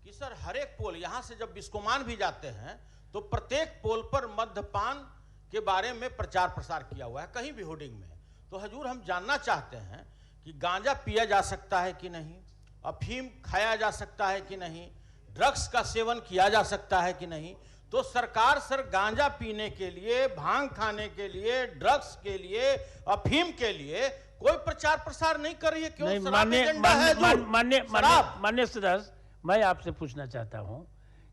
कि सर हर एक पोल, यहां से जब बिस्कोमान भी जाते हैं तो प्रत्येक पोल पर मद्यपान के बारे में प्रचार प्रसार किया हुआ है, कहीं भी होर्डिंग में। तो हजूर हम जानना चाहते हैं कि गांजा पिया जा सकता है कि नहीं, अफीम खाया जा सकता है कि नहीं, ड्रग्स का सेवन किया जा सकता है कि नहीं। तो सरकार सर गांजा पीने के लिए, भांग खाने के लिए, ड्रग्स के लिए, अफीम के लिए कोई प्रचार प्रसार नहीं कर रही है। क्यों? मान्य सदस्य, मैं आपसे पूछना चाहता हूं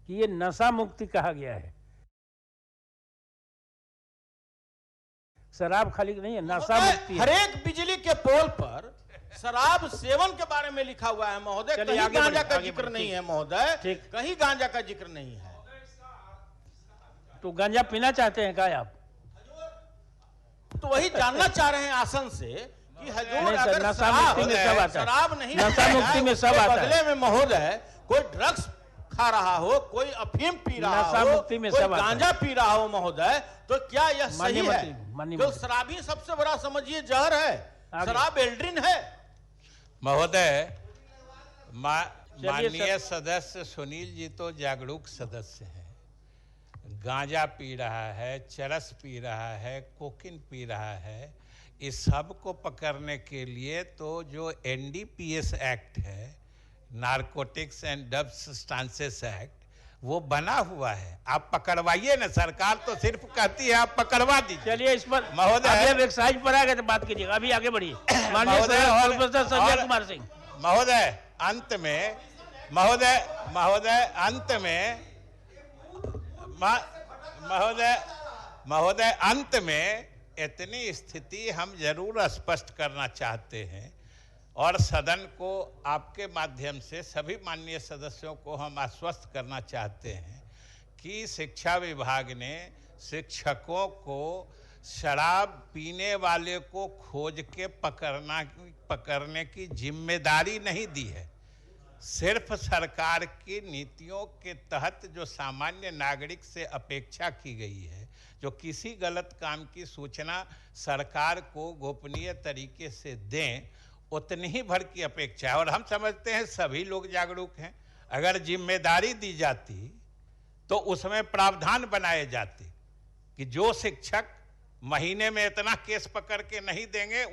कि ये नशा मुक्ति कहा गया है, शराब खाली नहीं है, नशा मुक्ति। हर एक बिजली के पोल पर शराब सेवन के बारे में लिखा हुआ है महोदय, कहीं गांजा का जिक्र नहीं है महोदय, कहीं गांजा का जिक्र नहीं है। तो गांजा पीना चाहते हैं क्या आप? तो वही जानना चाह रहे हैं आसन से कि हजूर अगर शराब नहीं, नशा मुक्ति में सब आता है, बदले में महोदय कोई ड्रग्स खा रहा हो, कोई अफीम पी रहा हो, कोई गांजा पी रहा हो महोदय, तो क्या यह सही है? जो शराबी सबसे बड़ा समझिए जहर है, शराब एल्ड्रिन है महोदय। माननीय सदस्य सुनील जी तो जागरूक सदस्य हैं। गांजा पी रहा है, चरस पी रहा है, कोकीन पी रहा है, इस सब को पकड़ने के लिए तो जो NDPS एक्ट है, narcotics and drugs substances act, वो बना हुआ है। आप पकड़वाइए ना, सरकार तो सिर्फ कहती है आप पकड़वा दीजिए। चलिए इस पर महोदय एक्साइज पर आ गए तो बात कीजिएगा, अभी आगे बढ़िए। प्रोफेसर संजय कुमार सिंह महोदय, अंत में महोदय अंत में इतनी स्थिति हम जरूर स्पष्ट करना चाहते हैं और सदन को आपके माध्यम से सभी माननीय सदस्यों को हम आश्वस्त करना चाहते हैं कि शिक्षा विभाग ने शिक्षकों को शराब पीने वाले को खोज के पकड़ने की जिम्मेदारी नहीं दी है। सिर्फ सरकार की नीतियों के तहत जो सामान्य नागरिक से अपेक्षा की गई है, जो किसी गलत काम की सूचना सरकार को गोपनीय तरीके से दें, उतनी ही भर की अपेक्षा है। और हम समझते हैं सभी लोग जागरूक हैं। अगर जिम्मेदारी दी जाती तो उसमें प्रावधान बनाए जाते कि जो शिक्षक महीने में इतना केस पकड़ के नहीं देंगे,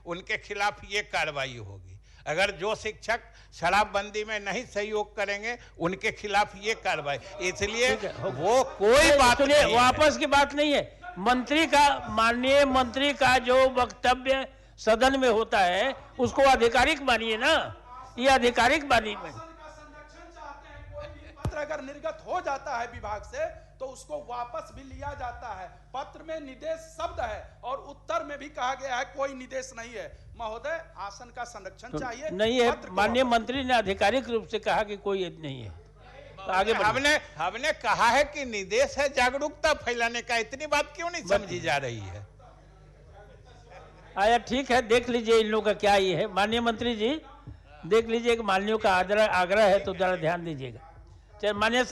उनके खिलाफ ये कार्रवाई होगी। अगर जो शिक्षक शराबबंदी में नहीं सहयोग करेंगे, उनके खिलाफ ये कार्रवाई। इसलिए वो कोई बात नहीं, वापस की बात नहीं है। मंत्री का, माननीय मंत्री का जो वक्तव्य सदन में होता है उसको आधिकारिक मानिए ना, ये आधिकारिक मानिए। पत्र अगर निर्गत हो जाता है विभाग से तो उसको वापस भी लिया जाता है। पत्र में निर्देश शब्द है और उत्तर में भी कहा गया है कोई निर्देश नहीं है। महोदय, आसन का संरक्षण चाहिए। नहीं है, माननीय मंत्री ने आधिकारिक रूप से कहा कि कोई नहीं है। तो आगे हमने कहा है कि निर्देश है जागरूकता फैलाने का। इतनी बात क्यों नहीं समझी जा रही है? आया ठीक है, देख लीजिए इन लोगों का क्या ये है। माननीय मंत्री जी देख लीजिए कि माननीयों का आग्रह है तो जरा ध्यान दीजिएगा। माननीय